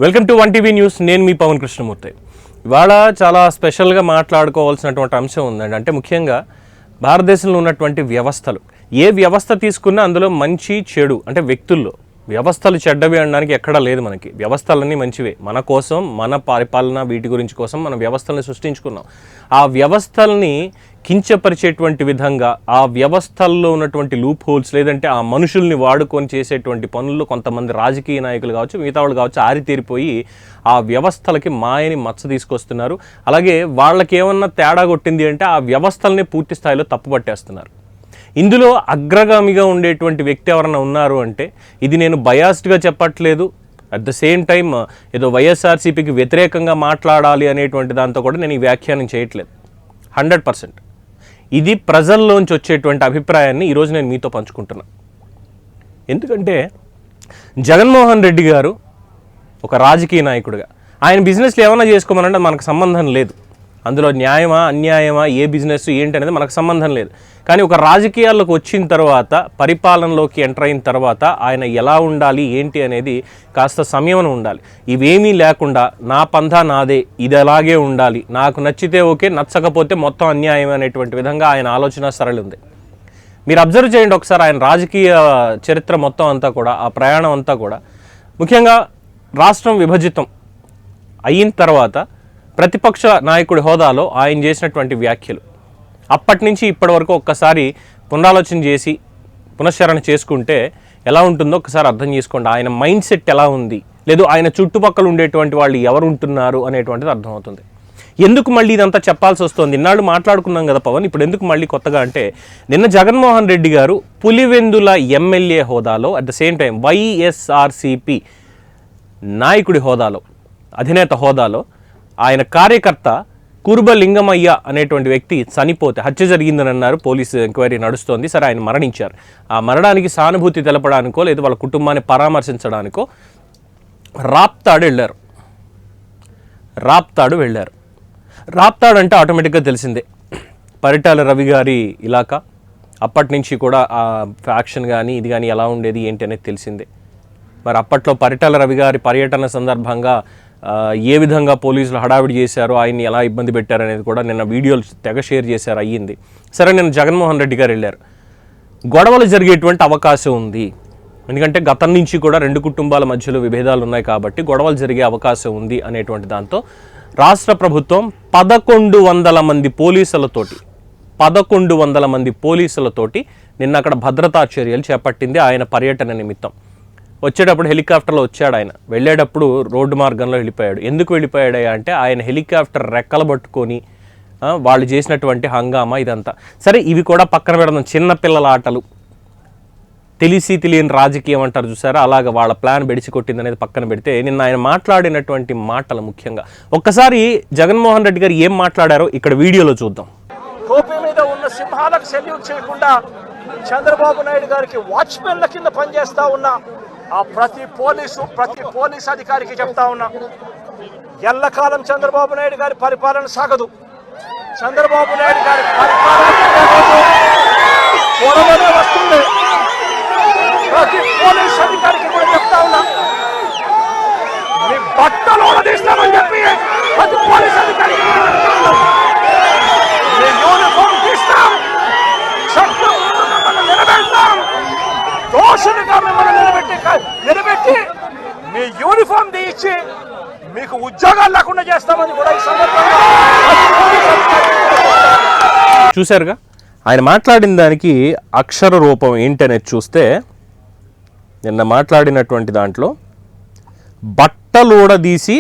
Welcome to 1 TV news. నేను మీ పవన్ కృష్ణమూర్తి. ఇవాళ చాలా స్పెషల్గా మాట్లాడుకోవాల్సినటువంటి అంశం ఉందండి. అంటే ముఖ్యంగా భారతదేశంలో ఉన్నటువంటి వ్యవస్థలు, ఏ వ్యవస్థ తీసుకున్నా అందులో మంచి చెడు అంటే వ్యక్తుల్లో వ్యవస్థలు చెడ్డవి అనడానికి ఎక్కడా లేదు. మనకి వ్యవస్థలన్నీ మంచివే. మన కోసం, మన పరిపాలన, వీటి గురించి కోసం మనం వ్యవస్థలను సృష్టించుకున్నాం. ఆ వ్యవస్థల్ని కించపరిచేటువంటి విధంగా, ఆ వ్యవస్థల్లో ఉన్నటువంటి లూప్ హోల్స్ లేదంటే ఆ మనుషుల్ని వాడుకొని చేసేటువంటి పనుల్లో కొంతమంది రాజకీయ నాయకులు కావచ్చు, మిగతా వాళ్ళు కావచ్చు, ఆరితేరిపోయి ఆ వ్యవస్థలకి మాయని మచ్చ తీసుకొస్తున్నారు. అలాగే వాళ్ళకి ఏమన్నా తేడా కొట్టింది అంటే ఆ వ్యవస్థల్ని పూర్తి స్థాయిలో తప్పుపట్టేస్తున్నారు. ఇందులో అగ్రగామిగా ఉండేటువంటి వ్యక్తి ఎవరైనా ఉన్నారు అంటే, ఇది నేను బయాస్డ్గా చెప్పట్లేదు, అట్ ద సేమ్ టైం ఏదో వైఎస్ఆర్సీపీకి వ్యతిరేకంగా మాట్లాడాలి అనేటువంటి దాంతో కూడా నేను ఈ వ్యాఖ్యానం చేయట్లేదు. 100% ఇది ప్రజల్లోంచి వచ్చేటువంటి అభిప్రాయాన్ని ఈరోజు నేను మీతో పంచుకుంటున్నా. ఎందుకంటే జగన్మోహన్ రెడ్డి గారు ఒక రాజకీయ నాయకుడిగా ఆయన బిజినెస్లు ఏమైనా చేసుకోమనంటే మనకు సంబంధం లేదు. అందులో న్యాయమా అన్యాయమా, ఏ బిజినెస్ ఏంటి అనేది మనకు సంబంధం లేదు. కానీ ఒక రాజకీయాల్లోకి వచ్చిన తర్వాత, పరిపాలనలోకి ఎంటర్ అయిన తర్వాత ఆయన ఎలా ఉండాలి ఏంటి అనేది కాస్త సంయమనం ఉండాలి. ఇవేమీ లేకుండా నా పంధా నాదే, ఇది అలాగే ఉండాలి, నాకు నచ్చితే ఓకే, నచ్చకపోతే మొత్తం అన్యాయం అనేటువంటి విధంగా ఆయన ఆలోచన సరళి ఉంది. మీరు అబ్జర్వ్ చేయండి ఒకసారి ఆయన రాజకీయ చరిత్ర మొత్తం అంతా కూడా, ఆ ప్రయాణం అంతా కూడా. ముఖ్యంగా రాష్ట్రం విభజితం అయిన తర్వాత ప్రతిపక్ష నాయకుడి హోదాలో ఆయన చేసినటువంటి వ్యాఖ్యలు, అప్పటి నుంచి ఇప్పటి వరకు ఒక్కసారి పునరాలోచన చేసి పునశ్చరణ చేసుకుంటే ఎలా ఉంటుందో ఒకసారి అర్థం చేసుకోండి. ఆయన మైండ్ సెట్ ఎలా ఉంది, లేదు ఆయన చుట్టుపక్కల ఉండేటువంటి వాళ్ళు ఎవరు ఉంటున్నారు అనేటువంటిది అర్థమవుతుంది. ఎందుకు మళ్ళీ ఇదంతా చెప్పాల్సి వస్తుంది? ఇన్నాళ్ళు మాట్లాడుకున్నాం కదా పవన్, ఇప్పుడు ఎందుకు మళ్ళీ కొత్తగా అంటే, నిన్న జగన్మోహన్ రెడ్డి గారు పులివెందుల ఎమ్మెల్యే హోదాలో, at the same time YSRCP నాయకుడి హోదాలో, అధినేత హోదాలో ఆయన కార్యకర్త కురుబ లింగమయ్య అనేటువంటి వ్యక్తి చనిపోతే, హత్య జరిగిందని అన్నారు, పోలీసు ఎంక్వైరీ నడుస్తోంది. సరే, ఆయన మరణించారు. ఆ మరణానికి సానుభూతి తెలపడానికో లేదా వాళ్ళ కుటుంబాన్ని పరామర్శించడానికో రాప్తాడు వెళ్ళారు. రాప్తాడు అంటే ఆటోమేటిక్గా తెలిసిందే, పరిటాల రవి గారి ఇలాకా. అప్పటి నుంచి కూడా ఆ ఫ్యాక్షన్ కానీ ఇది కానీ ఎలా ఉండేది ఏంటి అనేది తెలిసిందే. మరి అప్పట్లో పరిటాల రవి గారి పర్యటన సందర్భంగా ఏ విధంగా పోలీసులు హడావిడి చేశారో, ఆయన్ని ఎలా ఇబ్బంది పెట్టారు అనేది కూడా నిన్న వీడియోలు తెగ షేర్ చేశారు, అయ్యింది. సరే, నిన్న జగన్మోహన్ రెడ్డి గారు వెళ్ళారు. గొడవలు జరిగేటువంటి అవకాశం ఉంది. ఎందుకంటే గతం నుంచి కూడా రెండు కుటుంబాల మధ్యలో విభేదాలు ఉన్నాయి కాబట్టి గొడవలు జరిగే అవకాశం ఉంది అనేటువంటి దాంతో రాష్ట్ర ప్రభుత్వం 1100 మంది పోలీసులతోటి నిన్న అక్కడ భద్రతా చర్యలు చేపట్టింది ఆయన పర్యటన నిమిత్తం. వచ్చేటప్పుడు హెలికాప్టర్లో వచ్చాడు ఆయన, వెళ్ళేటప్పుడు రోడ్డు మార్గంలో వెళ్ళిపోయాడు. ఎందుకు వెళ్ళిపోయాడయ్యా అంటే, ఆయన హెలికాప్టర్ రెక్కలు పట్టుకొని వాళ్ళు చేసినటువంటి హంగామా ఇదంతా. సరే, ఇవి కూడా పక్కన పెడదాం. చిన్నపిల్లల ఆటలు, తెలిసి తెలియని రాజకీయం అంటారు చూసారా, అలాగ వాళ్ళ ప్లాన్ బెడిచి కొట్టింది అనేది పక్కన పెడితే, నిన్న ఆయన మాట్లాడినటువంటి మాటలు ముఖ్యంగా ఒక్కసారి జగన్మోహన్ రెడ్డి గారు ఏం మాట్లాడారో ఇక్కడ వీడియోలో చూద్దాం. టోపీ మీద ఉన్న సింహాలకు సెల్యూట్ చేయకుండా చంద్రబాబు నాయుడు గారికి వాచ్మెన్ల కింద పనిచేస్తా ఉన్న ఆ ప్రతి పోలీస్ అధికారికి చెప్తా ఉన్నా, ఎల్లకాలం చంద్రబాబు నాయుడు గారి పరిపాలన సాగదు. చంద్రబాబు నాయుడు గారి పరిపాలన వస్తుంది. ప్రతి పోలీస్ అధికారికి కూడా చెప్తా ఉన్నా, మీ బట్టలు తీస్తామని చెప్పి ప్రతి పోలీస్ అధికారికి మీ యూనిఫామ్ తీస్తాం, చట్టం నిలబెడతాం, దోషులుగా మిమ్మల్ని నిలబెట్టి మీ యూనిఫామ్ తీయించి మీకు ఉద్యోగాలు లేకుండా చేస్తామని కూడా ఈ సందర్భంగా చూశారుగా. ఆయన మాట్లాడిన దానికి అక్షర రూపం ఏంటనేది చూస్తే, నిన్న మాట్లాడినటువంటి దాంట్లో బట్టలూడదీసి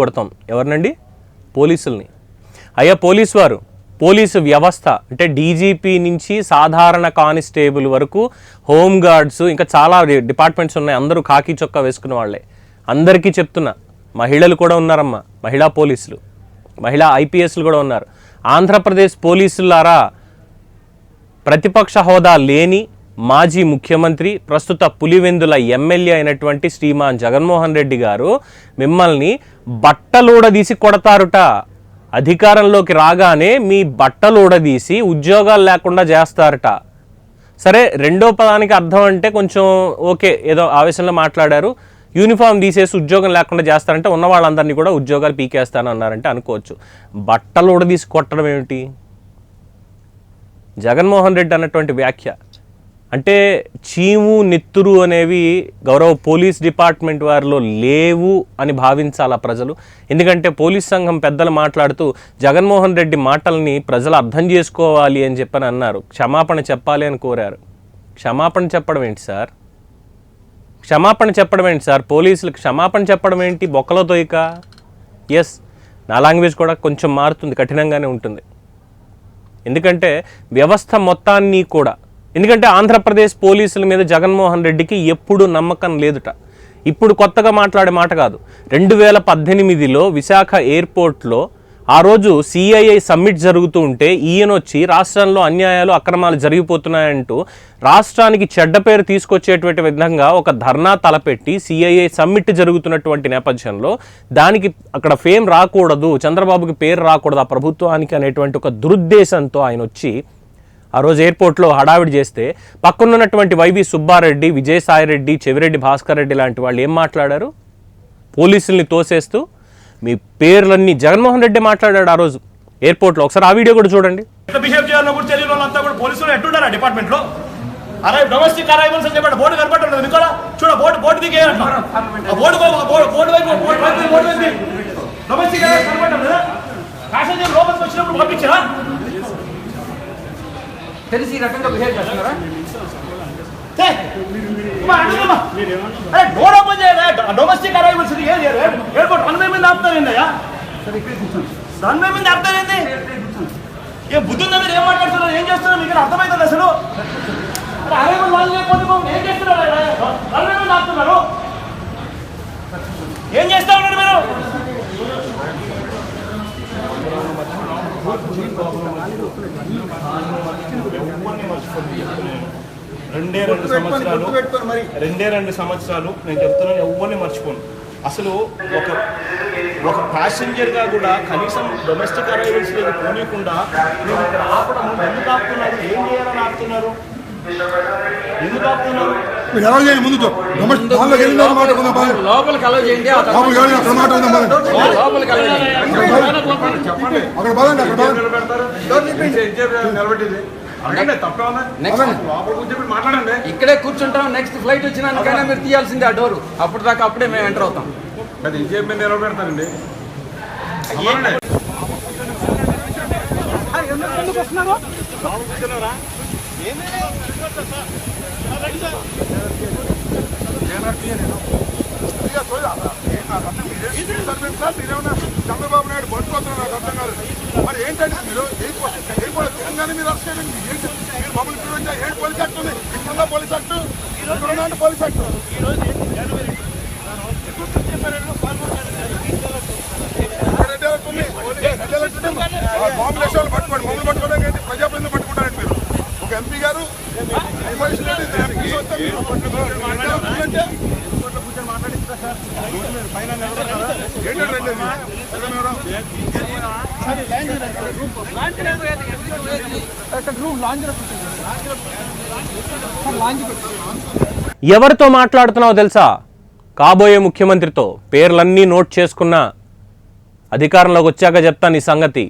కొడతాం. ఎవరినండి? పోలీసుల్ని. అయ్యా పోలీసు వ్యవస్థ అంటే డీజీపీ నుంచి సాధారణ కానిస్టేబుల్ వరకు, హోంగార్డ్స్, ఇంకా చాలా డిపార్ట్మెంట్స్ ఉన్నాయి. అందరూ కాకి చొక్కా వేసుకున్న వాళ్ళే. అందరికీ చెప్తున్నా, మహిళలు కూడా ఉన్నారమ్మా, మహిళా పోలీసులు, మహిళా ఐపీఎస్లు కూడా ఉన్నారు. ఆంధ్రప్రదేశ్ పోలీసులారా, ప్రతిపక్ష హోదా లేని మాజీ ముఖ్యమంత్రి, ప్రస్తుత పులివెందుల ఎమ్మెల్యే అయినటువంటి శ్రీమాన్ జగన్మోహన్ రెడ్డి గారు మిమ్మల్ని బట్టలూడదీసి కొడతారుట. అధికారంలోకి రాగానే మీ బట్టలూడదీసి ఉద్యోగాలు లేకుండా చేస్తారట. సరే, రెండో పదానికి అర్థం అంటే కొంచెం ఓకే, ఏదో ఆవేశంలో మాట్లాడారు, యూనిఫామ్ తీసేసి ఉద్యోగం లేకుండా చేస్తారంటే ఉన్న వాళ్ళందరినీ కూడా ఉద్యోగాలు పీకేస్తాను అన్నారంటే అనుకోవచ్చు. బట్టలు ఉడదీసి కొట్టడం ఏమిటి? జగన్మోహన్ రెడ్డి అన్నటువంటి వ్యాఖ్య అంటే చీము నెత్తురు అనేవి గౌరవ పోలీస్ డిపార్ట్మెంట్ వారిలో లేవు అని భావించాలా ప్రజలు. ఎందుకంటే పోలీస్ సంఘం పెద్దలు మాట్లాడుతూ జగన్మోహన్ రెడ్డి మాటల్ని ప్రజలు అర్థం చేసుకోవాలి అని చెప్పని అన్నారు. క్షమాపణ చెప్పాలి అని కోరారు. క్షమాపణ చెప్పడం ఏంటి సార్? క్షమాపణ చెప్పడం ఏంటి సార్? పోలీసులకు క్షమాపణ చెప్పడం ఏంటి? బొక్కలో తోయిక. ఎస్, నా లాంగ్వేజ్ కూడా కొంచెం మారుతుంది, కఠినంగానే ఉంటుంది. ఎందుకంటే వ్యవస్థ మొత్తాన్ని కూడా, ఎందుకంటే ఆంధ్రప్రదేశ్ పోలీసుల మీద జగన్మోహన్ రెడ్డికి ఎప్పుడు నమ్మకం లేదుట. ఇప్పుడు కొత్తగా మాట్లాడే మాట కాదు. 2018లో విశాఖ ఎయిర్పోర్ట్లో ఆ రోజు సిఐఐ సమ్మిట్ జరుగుతూ ఉంటే ఈయన వచ్చి రాష్ట్రంలో అన్యాయాలు అక్రమాలు జరిగిపోతున్నాయంటూ రాష్ట్రానికి చెడ్డ పేరు తీసుకొచ్చేటువంటి విధంగా ఒక ధర్నా తలపెట్టి సిఐఐ సమ్మిట్ జరుగుతున్నటువంటి నేపథ్యంలో దానికి అక్కడ ఫేమ్ రాకూడదు, చంద్రబాబుకి పేరు రాకూడదు ఆ ప్రభుత్వానికి అనేటువంటి ఒక దురుద్దేశంతో ఆయన వచ్చి ఆ రోజు ఎయిర్పోర్ట్లో హడావిడి చేస్తే పక్కనున్నటువంటి వైవి సుబ్బారెడ్డి, విజయసాయిరెడ్డి, చెవిరెడ్డి భాస్కర్ రెడ్డి లాంటి వాళ్ళు ఏం మాట్లాడారు? పోలీసుల్ని తోసేస్తూ మీ పేర్లన్నీ జగన్మోహన్ రెడ్డి మాట్లాడాడు ఆ రోజు ఎయిర్పోర్ట్లో. ఒకసారి ఆ వీడియో కూడా చూడండి. బిహేవ్ చేయాలో కూడా తెలియని వాళ్ళంతా కూడా పోలీసులు ఎట్టుంటారా డిపార్ట్మెంట్లో? డొమెస్టిక్ అరైవల్స్ అని చెప్పాడు, బోర్డు కనపడుతుంది మీకు కూడా. చూడ బోర్డు దిగే బోర్డు డొమెస్టిక్ అరైవల్స్ కనపడటం లేదా? ప్యాసింజర్ లోపలికి వచ్చినప్పుడు పంపించారా? తెలిసి ఈ రకంగా బిహేవ్ చేస్తున్నారా? డోర్ ఓపెన్ చేయాలి. డొమెస్టిక్ అరైవల్స్ ఎయిర్పోర్ట్ రన్వే మీద ఆపుతారేందయ్యా? రన్వే మీద ఆపుతారేంది? ఏ బుద్ధి ఉందా? మీరు ఏం మాట్లాడుతున్నారు, ఏం చేస్తున్నారు? మీకు అర్థమవుతుంది అసలు? అరైవల్ వాళ్ళు లేకపోతే ఏం చేస్తున్నారు? రన్వే మీద ఆపుతున్నారు. ఏం చేస్తా ఉన్నారు మీరు? రెండే రెండు సంవత్సరాలు నేను చెప్తున్నాను, ఎవరిని మర్చిపోను. అసలు ఒక ప్యాసింజర్గా కూడా కనీసం డొమెస్టిక్ అరైవల్స్ లేదు పోనీయకుండా మీరు ఇక్కడ ఆపడం ఎందుకు ఆపుతున్నారు? ఏం చేయాలని ఆపుతున్నారు? ఎందుకు ఆపుతున్నారు? లోపలికి అలౌ చేయండి. ఇక్కడే కూర్చుంటాం. నెక్స్ట్ ఫ్లైట్ వచ్చినాకైనా మీరు తీయాల్సిందే ఆ డోరు. అప్పుడు దాకా అప్పుడే మేము ఎంటర్ అవుతాం. అది ఇంకేం నిలబెడతారండి. చంద్రబాబు నాయుడు పట్టుకోతున్నారు, నాకు అర్థం కాదు. మరి ఏంటంటే మీరు తెలంగాణ మీరు అరెస్ట్ చేయండి. మీరు మమ్మల్ని చూడండి. ఏంటి పోలీస్ యాక్ట్ ఉంది? ఇప్పుడున్న పోలీస్ యాక్ట్, ఇప్పుడున్న పోలీస్ యాక్ట్ బాంబులు వేసే వాళ్ళు పట్టుకోండి. మమ్మల్ని పట్టుకోవడానికి ప్రజాప్రతినిధులు పట్టుకుంటారండి మీరు. ఒక ఎంపీ గారు ఎవరితో మాట్లాడుతున్నావో తెలుసా? కాబోయే ముఖ్యమంత్రితో. పేర్లన్నీ నోట్ చేసుకున్నా, అధికారంలోకి వచ్చాక చెప్తాను ఈ సంగతి.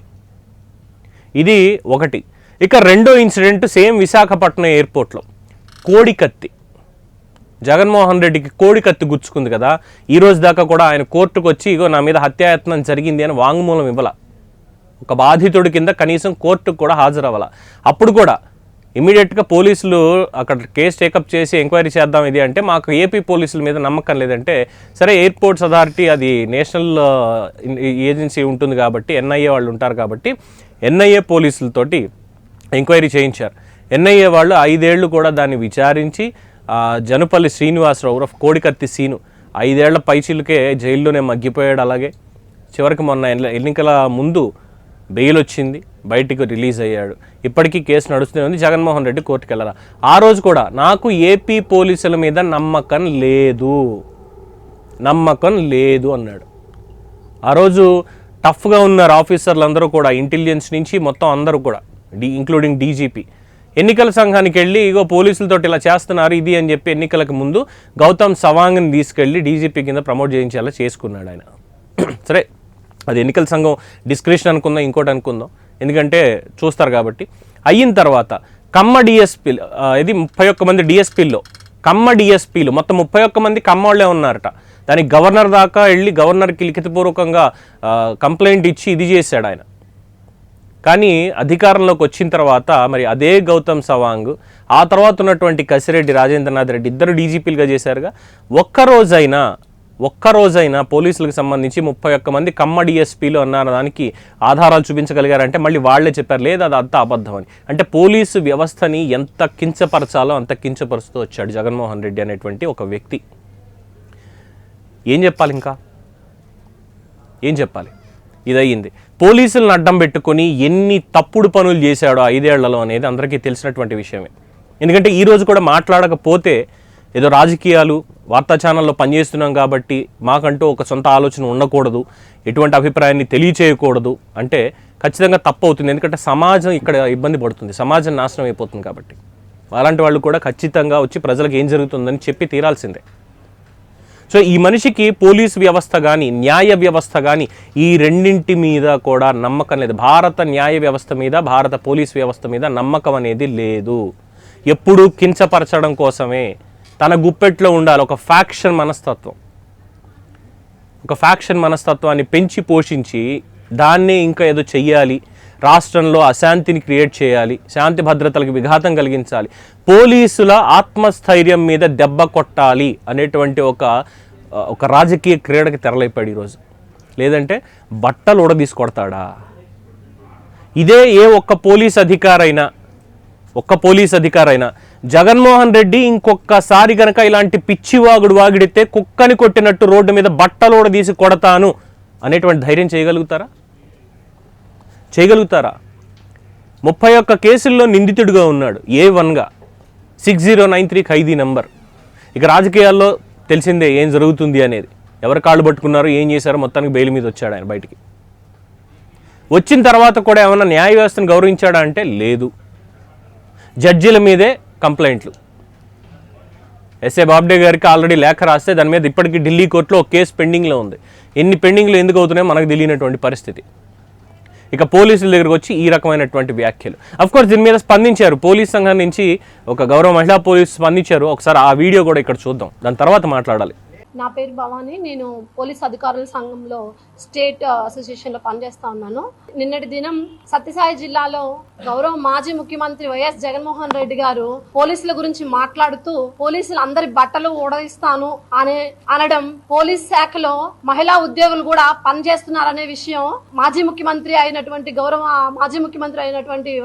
ఇది ఒకటి. ఇక రెండో ఇన్సిడెంట్ సేమ్ విశాఖపట్నం ఎయిర్పోర్ట్లో. కోడికత్తి. జగన్మోహన్ రెడ్డికి కోడికత్తి గుచ్చుకుంది కదా. ఈ రోజు దాకా కూడా ఆయన కోర్టుకు వచ్చి ఇగో నా మీద హత్యాయత్నం జరిగింది అని వాంగ్మూలం ఇవ్వాల. ఒక బాధితుడి కింద కనీసం కోర్టుకు కూడా హాజరవ్వాల. అప్పుడు కూడా ఇమీడియట్గా పోలీసులు అక్కడ కేసు టేకప్ చేసి ఎంక్వైరీ చేద్దాం ఇది అంటే మాకు ఏపీ పోలీసుల మీద నమ్మకం లేదంటే, సరే ఎయిర్పోర్ట్స్ అథారిటీ అది నేషనల్ ఏజెన్సీ ఉంటుంది కాబట్టి, ఎన్ఐఏ వాళ్ళు ఉంటారు కాబట్టి ఎన్ఐఏ పోలీసులతోటి ఎంక్వైరీ చేయించారు. ఎన్ఐఏ వాళ్ళు 5 ఏళ్ళు కూడా దాన్ని విచారించి జనుపల్లి శ్రీనివాసరావు ఉరఫ్ కోడికత్తి సీను 5 ఏళ్ల పైచిలకే జైల్లోనే మగ్గిపోయాడు. అలాగే చివరికి మొన్న ఎన్నికల ముందు బెయిల్ వచ్చింది, బయటికి రిలీజ్ అయ్యాడు. ఇప్పటికీ కేసు నడుస్తూనే ఉంది. జగన్మోహన్ రెడ్డి కోర్టుకు వెళ్ళాలి. ఆ రోజు కూడా నాకు ఏపీ పోలీసుల మీద నమ్మకం లేదు అన్నాడు. ఆ రోజు టఫ్గా ఉన్నారు ఆఫీసర్లు అందరూ కూడా, ఇంటెలిజెన్స్ నుంచి మొత్తం అందరూ కూడా, ఇంక్లూడింగ్ డీజీపీ. ఎన్నికల సంఘానికి వెళ్ళి ఇగో పోలీసులతో ఇలా చేస్తున్నారు ఇది అని చెప్పి ఎన్నికలకు ముందు గౌతమ్ సవాంగ్ని తీసుకెళ్ళి డీజీపీ కింద ప్రమోట్ చేయించేలా చేసుకున్నాడు ఆయన. సరే, అది ఎన్నికల సంఘం డిస్క్రిప్షన్ అనుకుందాం, ఇంకోటి అనుకుందాం, ఎందుకంటే చూస్తారు కాబట్టి. అయిన తర్వాత కమ్మ డిఎస్పీలు, ఇది 31 మంది డిఎస్పీల్లో కమ్మ డిఎస్పీలు మొత్తం 31 మంది కమ్మోళ్లే ఉన్నారట. దానికి గవర్నర్ దాకా వెళ్ళి గవర్నర్కి లిఖితపూర్వకంగా కంప్లైంట్ ఇచ్చి ఇది చేశాడు ఆయన. కానీ అధికారంలోకి వచ్చిన తర్వాత మరి అదే గౌతమ్ సవాంగ్, ఆ తర్వాత ఉన్నటువంటి కసిరెడ్డి రాజేంద్రనాథ్ రెడ్డి ఇద్దరు డీజీపీలుగా చేశారుగా. ఒక్కరోజైనా పోలీసులకు సంబంధించి 31 మంది కమ్మ డిఎస్పీలు అన్న దానికి ఆధారాలు చూపించగలిగారంటే మళ్ళీ వాళ్లే చెప్పారు లేదు అది అంతా అబద్ధం అని. అంటే పోలీసు వ్యవస్థని ఎంత కించపరచాలో అంత కించపరుస్తూ వచ్చాడు జగన్మోహన్ రెడ్డి అనేటువంటి ఒక వ్యక్తి. ఏం చెప్పాలి, ఇంకా ఏం చెప్పాలి? ఇదయ్యింది. పోలీసులను అడ్డం పెట్టుకొని ఎన్ని తప్పుడు పనులు చేశాడో 5 ఏళ్లలో అనేది అందరికీ తెలిసినటువంటి విషయమే. ఎందుకంటే ఈరోజు కూడా మాట్లాడకపోతే ఏదో రాజకీయాలు వార్తా ఛానల్లో పనిచేస్తున్నాం కాబట్టి మాకంటూ ఒక సొంత ఆలోచన ఉండకూడదు, ఎటువంటి అభిప్రాయాన్ని తెలియచేయకూడదు అంటే ఖచ్చితంగా తప్పు అవుతుంది. ఎందుకంటే సమాజం ఇక్కడ ఇబ్బంది పడుతుంది, సమాజం నాశనం అయిపోతుంది. కాబట్టి అలాంటి వాళ్ళు కూడా ఖచ్చితంగా వచ్చి ప్రజలకు ఏం జరుగుతుందని చెప్పి తీరాల్సిందే. సో ఈ మనిషికి పోలీసు వ్యవస్థ కానీ న్యాయ వ్యవస్థ కానీ ఈ రెండింటి మీద కూడా నమ్మకం లేదు. భారత న్యాయ వ్యవస్థ మీద, భారత పోలీసు వ్యవస్థ మీద నమ్మకం అనేది లేదు. ఎప్పుడూ కించపరచడం కోసమే, తన గుప్పెట్లో ఉండాలి ఒక ఫ్యాక్షన్ మనస్తత్వాన్ని పెంచి పోషించి దాన్నే ఇంకా ఏదో చెయ్యాలి, రాష్ట్రంలో అశాంతిని క్రియేట్ చేయాలి, శాంతి భద్రతలకు విఘాతం కలిగించాలి, పోలీసుల ఆత్మస్థైర్యం మీద దెబ్బ కొట్టాలి అనేటువంటి ఒక రాజకీయ క్రీడకి తెరలేపాడు ఈరోజు. లేదంటే బట్టలు ఉడదీసుకొడతాడా? ఇదే ఒక్క పోలీస్ అధికారైనా జగన్మోహన్ రెడ్డి ఇంకొకసారి కనుక ఇలాంటి పిచ్చివాగుడు వాగిడితే కుక్కని కొట్టినట్టు రోడ్డు మీద బట్టలు ఉడదీసి కొడతాను అనేటువంటి ధైర్యం చేయగలుగుతారా? 31 కేసుల్లో నిందితుడిగా ఉన్నాడు, A1గా 6093 ఖైదీ నంబర్. ఇక రాజకీయాల్లో తెలిసిందే ఏం జరుగుతుంది అనేది, ఎవరు కాళ్ళు పట్టుకున్నారో ఏం చేశారో మొత్తానికి బెయిల్ మీద వచ్చాడు ఆయన బయటికి. వచ్చిన తర్వాత కూడా ఏమన్నా న్యాయ వ్యవస్థను గౌరవించాడా అంటే లేదు. జడ్జీల మీదే కంప్లైంట్లు. ఎస్ఏ బాబ్డే గారికి ఆల్రెడీ లేఖ రాస్తే దాని మీద ఇప్పటికీ ఢిల్లీ కోర్టులో ఒక కేసు పెండింగ్లో ఉంది. ఎన్ని పెండింగ్లు ఎందుకు అవుతున్నాయో మనకు తెలియనటువంటి పరిస్థితి. ఇక పోలీసుల దగ్గరకు వచ్చి ఈ రకమైనటువంటి వ్యాఖ్యలు. అఫ్కోర్స్ దీని మీద స్పందించారు పోలీస్ సంఘం నుంచి ఒక గౌరవ మహిళా పోలీసు స్పందించారు. ఒకసారి ఆ వీడియో కూడా ఇక్కడ చూద్దాం, దాని తర్వాత మాట్లాడాలి. నా పేరు భవాని, నేను పోలీస్ అధికారుల సంఘంలో స్టేట్ అసోసియేషన్లో పనిచేస్తా ఉన్నాను. నిన్నటి దినం సత్యసాయి జిల్లాలో గౌరవ మాజీ ముఖ్యమంత్రి వైఎస్ జగన్మోహన్ రెడ్డి గారు పోలీసుల గురించి మాట్లాడుతూ పోలీసులు అందరి బట్టలు ఊడదీస్తాను అనడం, పోలీస్ శాఖలో మహిళా ఉద్యోగులు కూడా పనిచేస్తున్నారనే విషయం మాజీ ముఖ్యమంత్రి అయినటువంటి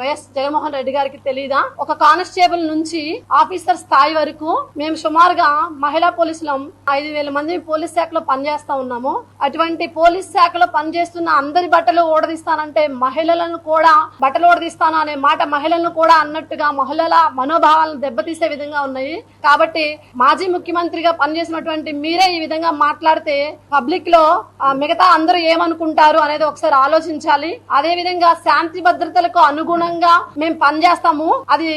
వైఎస్ జగన్మోహన్ రెడ్డి గారికి తెలీదా? ఒక కానిస్టేబుల్ నుంచి ఆఫీసర్ స్థాయి వరకు మేము సుమారుగా మహిళా పోలీసులం 5000 మంది పోలీస్ శాఖలో పనిచేస్తా ఉన్నాము. అటువంటి పోలీస్ శాఖలో పనిచేస్తున్న అందరి బట్టలు ఓడదీస్తానంటే మహిళలను కూడా బట్టలు ఓడదీస్తాను అనే మాట మహిళలను కూడా అన్నట్టుగా మహిళల మనోభావాలను దెబ్బతీసే విధంగా ఉన్నాయి. కాబట్టి మాజీ ముఖ్యమంత్రిగా పనిచేసినటువంటి మీరే ఈ విధంగా మాట్లాడితే పబ్లిక్ లో మిగతా అందరూ ఏమనుకుంటారు అనేది ఒకసారి ఆలోచించాలి. అదే విధంగా శాంతి భద్రతలకు అనుగుణంగా మేము పనిచేస్తాము, అది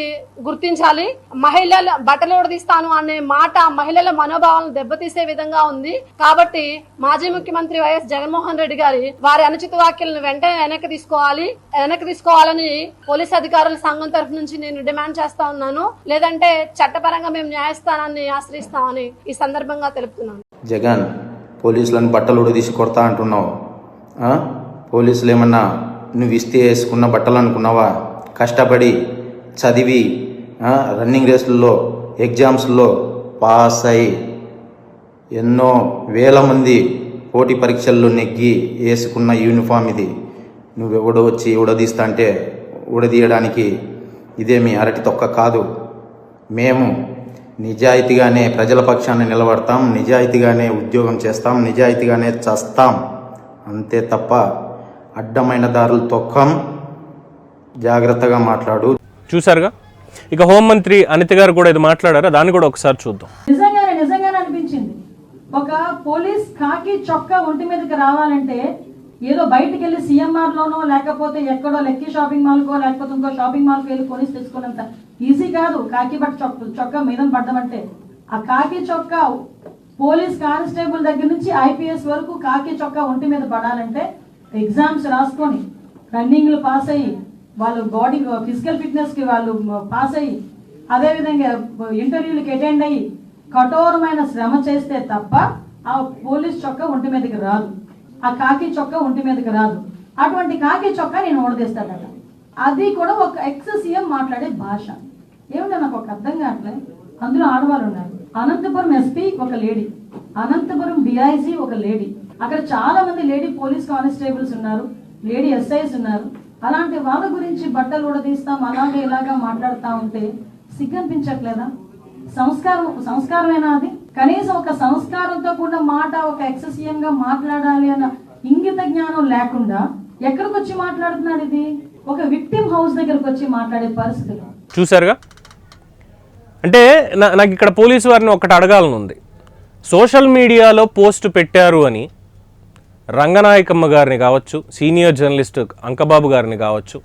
గుర్తించాలి. మహిళల బట్టలు ఓడదీస్తాను అనే మాట మహిళల మనోభావాలను దెబ్బతీసే విధంగా ఉంది. కాబట్టి మాజీ ముఖ్యమంత్రి వైఎస్ జగన్మోహన్ రెడ్డి గారి వారి అనుచిత వ్యాఖ్యలను వెంటనే వెనక్కి తీసుకోవాలని పోలీస్ అధికారుల సంఘం తరఫు నుంచి నేను డిమాండ్ చేస్తా ఉన్నాను. లేదంటే చట్టపరంగా మేము న్యాయస్థానాన్ని ఆశ్రయిస్తామని ఈ సందర్భంగా తెలుపుతున్నాను. జగన్, పోలీసులను బట్టలు ఉడదీసి కొడతా అంటున్నావు. పోలీసులు ఏమన్నా నువ్వు ఇస్తే వేసుకున్న బట్టలు అనుకున్నావా? కష్టపడి చదివి రన్నింగ్ రేసుల్లో ఎగ్జామ్స్లో పాస్ అయి ఎన్నో వేల మంది పోటీ పరీక్షల్లో నెగ్గి వేసుకున్న యూనిఫామ్ ఇది. నువ్వెవడో వచ్చి ఉడదీస్తా అంటే ఉడదీయడానికి ఇదేమి అరటి తొక్క కాదు. మేము నిజాయితీగానే ప్రజల పక్షాన్ని నిలబడతాం, నిజాయితీగానే ఉద్యోగం చేస్తాం, నిజాయితీగానే చస్తాం, అంతే తప్ప అడ్డమైన దారులు తొక్కం. జాగ్రత్తగా మాట్లాడు. చూసారుగా, ఇక హోంమంత్రి అనిత గారు కూడా ఇది మాట్లాడారు, దాన్ని కూడా ఒకసారి చూద్దాం. నిజంగానే అనిపించింది, ఒక పోలీస్ కాకి చొక్కా ఒంటి మీదకి రావాలంటే ఏదో బయటికి వెళ్ళి సిఎంఆర్ లోనో లేకపోతే ఎక్కడో లెక్కీ షాపింగ్ మాల్కో లేకపోతే ఇంకో షాపింగ్ మాల్కి వెళ్ళి కొని తెచ్చుకున్నంత ఈజీ కాదు కాకి బట్ట చొక్కా మీద పడ్డం అంటే. ఆ కాకి చొక్కా పోలీస్ కానిస్టేబుల్ దగ్గర నుంచి ఐపీఎస్ వరకు కాకి చొక్కా ఒంటి మీద పడాలంటే ఎగ్జామ్స్ రాసుకొని రన్నింగ్లు పాస్ అయ్యి వాళ్ళు బాడీ ఫిజికల్ ఫిట్నెస్కి వాళ్ళు పాస్ అయ్యి అదేవిధంగా ఇంటర్వ్యూలకి అటెండ్ అయ్యి కఠోరమైన శ్రమ చేస్తే తప్ప ఆ పోలీస్ చొక్కా ఒంటి మీదకి రాదు, ఆ కాకి చొక్కా ఒంటి మీదకి రాదు. అటువంటి కాకి చొక్కా నేను ఓడదీస్తాడట. అది కూడా ఒక ఎక్స్ సీఎం మాట్లాడే భాష ఏమిటో నాకు ఒక అర్థం కావట్లేదు. అందులో ఆడవాళ్ళు ఉన్నారు. అనంతపురం ఎస్పీ ఒక లేడీ, అనంతపురం డిఐజీ ఒక లేడీ, అక్కడ చాలా మంది లేడీ పోలీస్ కానిస్టేబుల్స్ ఉన్నారు, లేడీ ఎస్ఐస్ ఉన్నారు. అలాంటి వాళ్ళ గురించి బట్టలు ఉడదీస్తాం అలాగే ఇలాగా మాట్లాడుతూ ఉంటే సిగ్గనిపించట్లేదా? సంస్కారమేనా అది? కనీసం ఒక సంస్కారంతో కూడిన మాట ఒక ఎక్స్ సీఎం గా మాట్లాడాలి అన్న ఇంగిత జ్ఞానం లేకుండా ఎక్కడికి వచ్చి మాట్లాడుతున్నాడు? ఇది ఒక విక్టిమ్ హౌస్ దగ్గరకు వచ్చి మాట్లాడే పరిస్థితులు చూసారుగా. అంటే నాకు ఇక్కడ పోలీసు వారిని ఒకటి అడగాలని ఉంది. సోషల్ మీడియాలో పోస్ట్ పెట్టారు అని రంగనాయకమ్మ గారిని కావచ్చు, సీనియర్ జర్నలిస్ట్ అంకబాబు గారిని కావచ్చు,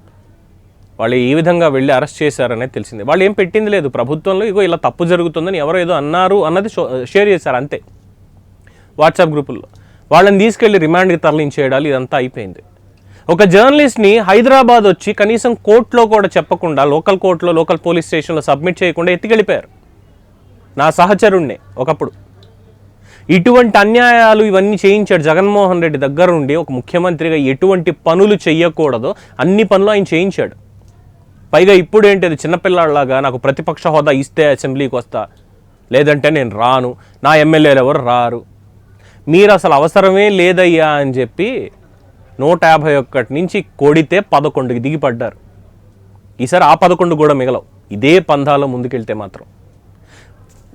వాళ్ళు ఏ విధంగా వెళ్ళి అరెస్ట్ చేశారనేది తెలిసిందే. వాళ్ళు ఏం పెట్టింది లేదు ప్రభుత్వంలో, ఇగో ఇలా తప్పు జరుగుతుందని ఎవరో ఏదో అన్నారు అన్నది షేర్ చేశారు అంతే వాట్సాప్ గ్రూపుల్లో. వాళ్ళని తీసుకెళ్లి రిమాండ్కి తరలించేయడాలు ఇదంతా అయిపోయింది. ఒక జర్నలిస్ట్ని హైదరాబాద్ వచ్చి కనీసం కోర్టులో కూడా చెప్పకుండా లోకల్ కోర్టులో లోకల్ పోలీస్ స్టేషన్లో సబ్మిట్ చేయకుండా ఎత్తుకెళ్ళిపోయారు. నా సహచరుణ్ణే ఒకప్పుడు. ఇటువంటి అన్యాయాలు ఇవన్నీ చేయించాడు జగన్మోహన్ రెడ్డి దగ్గర నుండి. ఒక ముఖ్యమంత్రిగా ఎటువంటి పనులు చెయ్యకూడదో అన్ని పనులు ఆయన చేయించాడు. పైగా ఇప్పుడు ఏంటి, అది చిన్నపిల్లాడిలాగా నాకు ప్రతిపక్ష హోదా ఇస్తే అసెంబ్లీకి వస్తా, లేదంటే నేను రాను, నా ఎమ్మెల్యేలు ఎవరు రారు, మీరు అసలు అవసరమే లేదయ్యా అని చెప్పి 151 నుంచి కొడితే 11కి దిగిపడ్డారు. ఈసారి ఆ 11 కూడా మిగలవు ఇదే పంధాలో ముందుకెళ్తే మాత్రం.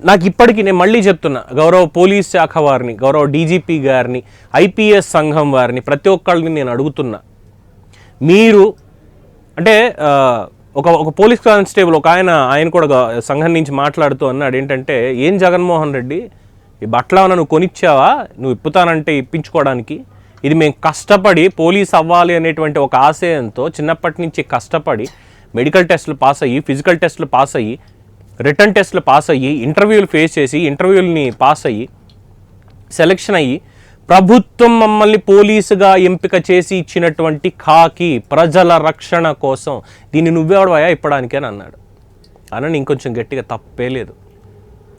నాకు ఇప్పటికీ నేను మళ్ళీ చెప్తున్నా, గౌరవ పోలీస్ శాఖ వారిని, గౌరవ డీజీపీ గారిని, ఐపీఎస్ సంఘం వారిని, ప్రతి ఒక్కళ్ళని నేను అడుగుతున్నా, మీరు అంటే ఒక పోలీస్ కానిస్టేబుల్ ఒక ఆయన కూడా సంఘం నుంచి మాట్లాడుతూ అన్నాడు ఏంటంటే, ఏం జగన్మోహన్ రెడ్డి ఈ బట్టలు నువ్వు కొనిచ్చావా, నువ్వు ఇప్పుతానంటే ఇప్పించుకోవడానికి? ఇది మేము కష్టపడి పోలీస్ అవ్వాలి అనేటువంటి ఒక ఆశయంతో చిన్నప్పటి నుంచి కష్టపడి మెడికల్ టెస్టులు పాస్ అయ్యి, ఫిజికల్ టెస్టులు పాస్ అయ్యి, రిటర్న్ టెస్టులు పాస్ అయ్యి, ఇంటర్వ్యూలు ఫేస్ చేసి ఇంటర్వ్యూలని పాస్ అయ్యి సెలెక్షన్ అయ్యి ప్రభుత్వం మమ్మల్ని పోలీసుగా ఎంపిక చేసి ఇచ్చినటువంటి ఖాకీ ప్రజల రక్షణ కోసం దీన్ని నువ్వెవడవయా ఇప్పడానికే అని అన్నాడు. అనని ఇంకొంచెం గట్టిగా తప్పే లేదు.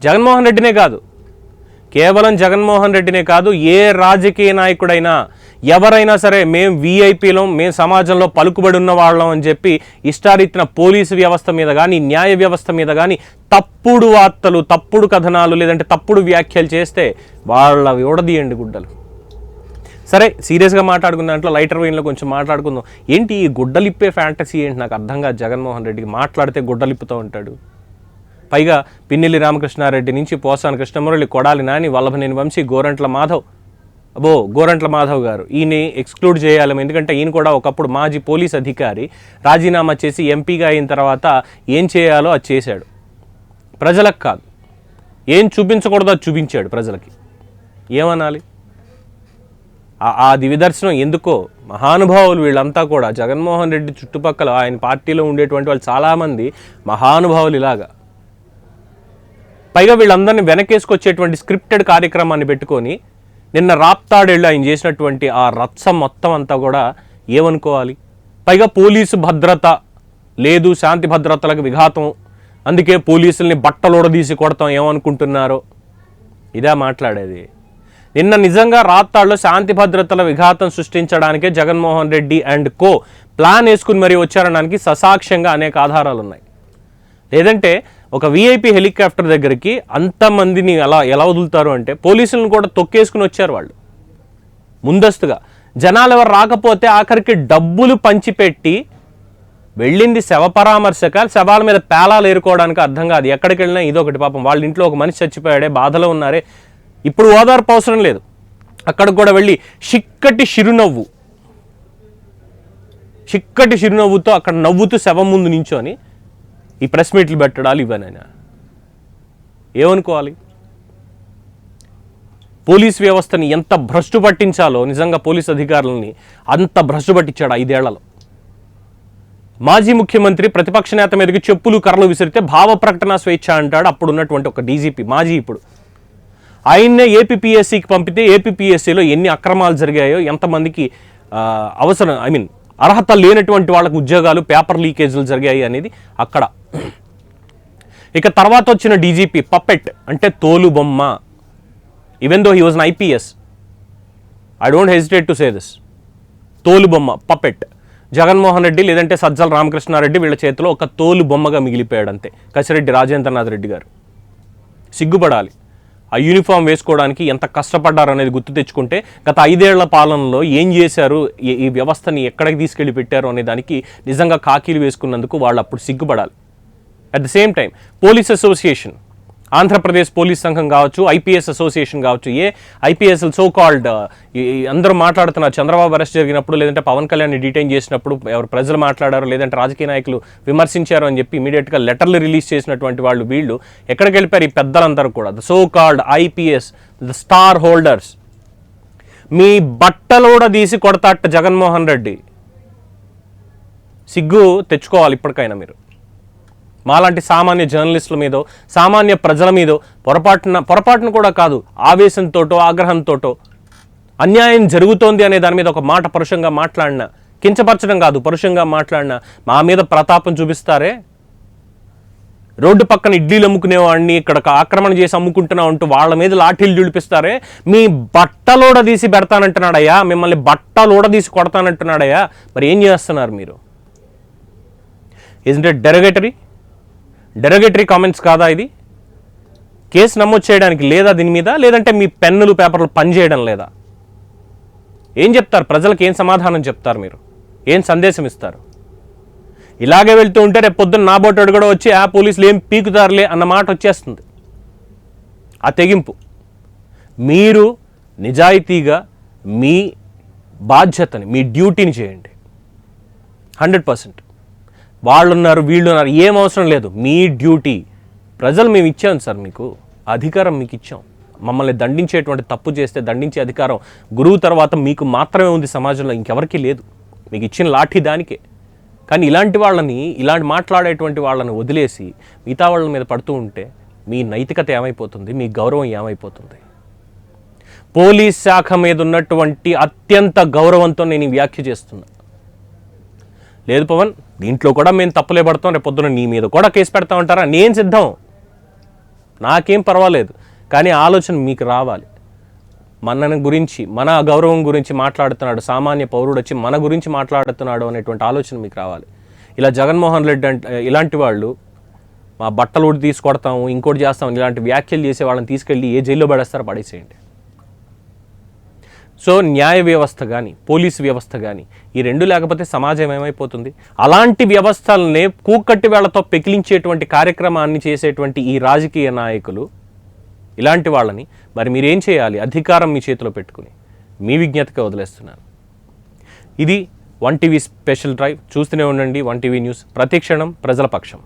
జగన్మోహన్ రెడ్డినే కాదు, కేవలం జగన్మోహన్ రెడ్డినే కాదు, ఏ రాజకీయ నాయకుడైనా ఎవరైనా సరే మేము వీఐపీలం, మేము సమాజంలో పలుకుబడి ఉన్న వాళ్ళం అని చెప్పి ఇష్టారీతిన పోలీసు వ్యవస్థ మీద కానీ న్యాయ వ్యవస్థ మీద కానీ తప్పుడు వార్తలు, తప్పుడు కథనాలు లేదంటే తప్పుడు వ్యాఖ్యలు చేస్తే వాళ్ళ విడదీయండి గుడ్డలు. సరే, సీరియస్గా మాట్లాడుకున్న దాంట్లో లైటర్ వెయిన్లో కొంచెం మాట్లాడుకుందాం. ఏంటి ఈ గుడ్డలిప్పే ఫ్యాంటసీ ఏంటి నాకు అర్థం కాదు. జగన్మోహన్ రెడ్డికి మాట్లాడితే గుడ్డలిప్పుతూ ఉంటాడు. పైగా పిన్నెల్లి రామకృష్ణారెడ్డి నుంచి పోసాని కృష్ణమురళి, కొడాలి నాని, వల్లభనేని వంశీ, గోరంట్ల మాధవ్ గారు ఈయన ఎక్స్క్లూడ్ చేయాలి. ఎందుకంటే ఈయన కూడా ఒకప్పుడు మాజీ పోలీస్ అధికారి, రాజీనామా చేసి ఎంపీగా అయిన తర్వాత ఏం చేయాలో అది చేశాడు. ప్రజలకు కాదు, ఏం చూపించకూడదో అది చూపించాడు ప్రజలకి. ఏమనాలి? అది విదర్శనం. ఎందుకో మహానుభావులు వీళ్ళంతా కూడా జగన్మోహన్ రెడ్డి చుట్టుపక్కల ఆయన పార్టీలో ఉండేటువంటి వాళ్ళు చాలామంది మహానుభావులు ఇలాగా. పైగా వీళ్ళందరినీ వెనకేసుకొచ్చేటువంటి స్క్రిప్టెడ్ కార్యక్రమాన్ని పెట్టుకొని నిన్న రాప్తాడేళ్ళు ఆయన చేసినటువంటి ఆ రచ్చ మొత్తం అంతా కూడా ఏమనుకోవాలి? పైగా పోలీసు భద్రత లేదు, శాంతి భద్రతలకు విఘాతం, అందుకే పోలీసుల్ని బట్టలోడదీసి కొడతాం ఏమనుకుంటున్నారో ఇదా మాట్లాడేది. నిన్న నిజంగా రాప్తాడులో శాంతి భద్రతల విఘాతం సృష్టించడానికే Jaganmohan Reddy and co plan వేసుకుని మరీ వచ్చారనడానికి ససాక్ష్యంగా అనేక ఆధారాలు ఉన్నాయి. లేదంటే ఒక వీఐపీ హెలికాప్టర్ దగ్గరికి అంతమందిని ఎలా వదులుతారు అంటే పోలీసులను కూడా తొక్కేసుకుని వచ్చారు వాళ్ళు ముందస్తుగా. జనాలు ఎవరు రాకపోతే ఆఖరికి డబ్బులు పంచిపెట్టి వెళ్ళింది శవ పరామర్శక, శవాల మీద పేలాలు ఏరుకోవడానికి. అర్థం కాదు. ఎక్కడికి వెళ్ళినా ఇదొకటి. పాపం వాళ్ళ ఇంట్లో ఒక మనిషి చచ్చిపోయాడే, బాధలో ఉన్నారే, ఇప్పుడు ఓదార్పు అవసరం లేదు. అక్కడికి కూడా వెళ్ళి చిక్కటి చిరునవ్వుతో అక్కడ నవ్వుతూ శవం ముందు నించొని ఈ ప్రెస్ మీట్లు పెట్టడాలు ఇవనైనా ఏమనుకోవాలి? పోలీస్ వ్యవస్థని ఎంత భ్రష్టు పట్టించాలో నిజంగా పోలీస్ అధికారులని అంత భ్రష్టు పట్టించాడు 5 ఏళ్లలో. మాజీ ముఖ్యమంత్రి ప్రతిపక్ష నేత మీదకి చెప్పులు కర్రలు విసిరితే భావ ప్రకటన స్వేచ్ఛ అంటాడు అప్పుడున్నటువంటి ఒక డీజీపీ, మాజీ ఇప్పుడు. ఆయన్నే ఏపీపీఎస్సీకి పంపితే ఏపీపీఎస్సీలో ఎన్ని అక్రమాలు జరిగాయో, ఎంతమందికి అర్హత లేనటువంటి వాళ్ళకు ఉద్యోగాలు, పేపర్ లీకేజీలు జరిగాయి అనేది అక్కడ. ఇక తర్వాత వచ్చిన డీజీపీ పప్పెట్, అంటే తోలు బొమ్మ. Even though he was an IPS, I don't hesitate to say this. తోలు బొమ్మ, పప్పెట్. జగన్మోహన్ రెడ్డి లేదంటే సజ్జల రామకృష్ణారెడ్డి వీళ్ళ చేతిలో ఒక తోలు బొమ్మగా మిగిలిపోయాడు అంతే. కసిరెడ్డి రాజేంద్రనాథ్ రెడ్డి గారు సిగ్గుపడాలి. ఆ యూనిఫామ్ వేసుకోవడానికి ఎంత కష్టపడ్డారు అనేది గుర్తు తెచ్చుకుంటే, గత 5 ఏళ్ల పాలనలో ఏం చేశారు, ఈ వ్యవస్థని ఎక్కడికి తీసుకెళ్ళి పెట్టారు అనే దానికి నిజంగా కాకీలు వేసుకున్నందుకు వాళ్ళు అప్పుడు సిగ్గుపడాలి. At the same time police association, Andhra Pradesh police సంఘం కావచ్చు, ఐపీఎస్ అసోసియేషన్ కావచ్చు, ఐపీఎస్ సో కాల్డ్ అందరూ మాట్లాడుతున్నారు. చంద్రబాబు అరెస్ట్ జరిగినప్పుడు లేదంటే పవన్ కళ్యాణ్ని డిటైన్ చేసినప్పుడు ఎవరు ప్రజలు మాట్లాడారు లేదంటే రాజకీయ నాయకులు విమర్శించారు అని చెప్పి ఇమీడియట్గా లెటర్లు రిలీజ్ చేసినటువంటి వాళ్ళు వీళ్ళు ఎక్కడికి వెళ్ళిపోయారు? ఈ పెద్దలందరూ కూడా the so called IPS, the star holders. మీ బట్టలోడ తీసి కొడతాట జగన్మోహన్ రెడ్డి. సిగ్గు తెచ్చుకోవాలి ఇప్పటికైనా మీరు. మాలాంటి సామాన్య జర్నలిస్టుల మీదో, సామాన్య ప్రజల మీదో పొరపాటున కూడా కాదు, ఆవేశంతోటో ఆగ్రహంతోటో అన్యాయం జరుగుతోంది అనే దాని మీద ఒక మాట పరుషంగా మాట్లాడినా, కించపరచడం కాదు పరుషంగా మాట్లాడినా మా మీద ప్రతాపం చూపిస్తారే. రోడ్డు పక్కన ఇడ్లీలు అమ్ముకునేవాడిని ఇక్కడ ఆక్రమణ చేసి అమ్ముకుంటున్నా అంటూ వాళ్ళ మీద లాఠీలు జుడిపిస్తారే. మీ బట్టలోడ తీసి పెడతానంటున్నాడయ్యా, మిమ్మల్ని బట్టలోడ తీసి కొడతానంటున్నాడయ్యా. మరి ఏం చేస్తున్నారు మీరు? ఇస్ంట్ ఇట్ డెరగేటరీ కామెంట్స్ కాదా ఇది? కేసు నమోదు చేయడానికి లేదా దీని మీద? లేదంటే మీ పెన్నులు పేపర్లు పనిచేయడం లేదా? ఏం చెప్తారు ప్రజలకు? ఏం సమాధానం చెప్తారు మీరు? ఏం సందేశం ఇస్తారు? ఇలాగే వెళ్తూ ఉంటే రేపు పొద్దున్న నా బోటోడు కూడా వచ్చి పోలీసులు ఏం పీకుతారులే అన్న మాట వచ్చేస్తుంది. ఆ తెగింపు. మీరు నిజాయితీగా మీ బాధ్యతని, మీ డ్యూటీని చేయండి 100%. వాళ్ళున్నారు వీళ్ళున్నారు ఏం అవసరం లేదు, మీ డ్యూటీ. ప్రజలు మేము ఇచ్చాం సార్, మీకు అధికారం మీకు ఇచ్చాం. మమ్మల్ని దండించేటువంటి తప్పు చేస్తే దండించే అధికారం గురువు తర్వాత మీకు మాత్రమే ఉంది, సమాజంలో ఇంకెవరికీ లేదు. మీకు ఇచ్చిన లాఠీ దానికే. కానీ ఇలాంటి మాట్లాడేటువంటి వాళ్ళని వదిలేసి మిగతా వాళ్ళ మీద పడుతూ ఉంటే మీ నైతికత ఏమైపోతుంది? మీ గౌరవం ఏమైపోతుంది? పోలీస్ శాఖ మీద ఉన్నటువంటి అత్యంత గౌరవంతో నేను ఈ వ్యాఖ్య చేస్తున్నా. లేదు పవన్, దీంట్లో కూడా మేము తప్పులే పడతాం, రేపు పొద్దున నీ మీద కూడా కేసు పెడతామంటారా? నేను సిద్ధం, నాకేం పర్వాలేదు. కానీ ఆలోచన మీకు రావాలి. మన గురించి, మన గౌరవం గురించి మాట్లాడుతున్నాడు సామాన్య పౌరుడు వచ్చి మన గురించి మాట్లాడుతున్నాడు అనేటువంటి ఆలోచన మీకు రావాలి. ఇలా జగన్మోహన్ రెడ్డి ఇలాంటి వాళ్ళు మా బట్టలు ఊడి తీసుకొడతాము, ఇంకోటి చేస్తాము, ఇలాంటి వ్యాఖ్యలు చేసే వాళ్ళని తీసుకెళ్ళి ఏ జైల్లో పడేస్తారో పడేసేయండి. సో న్యాయ వ్యవస్థ కానీ పోలీసు వ్యవస్థ కానీ ఈ రెండు లేకపోతే సమాజం ఏమైపోతుంది? అలాంటి వ్యవస్థలనే కూకట్టి వేళ్లతో పెకిలించేటువంటి కార్యక్రమాన్ని చేసేటువంటి ఈ రాజకీయ నాయకులు, ఇలాంటి వాళ్ళని మరి మీరేం చేయాలి? అధికారం మీ చేతిలో పెట్టుకుని మీ విజ్ఞతగా వదిలేస్తున్నాను. ఇది 1TV స్పెషల్ డ్రైవ్. చూస్తూనే ఉండండి 1TV న్యూస్, ప్రతిక్షణం ప్రజల పక్షం.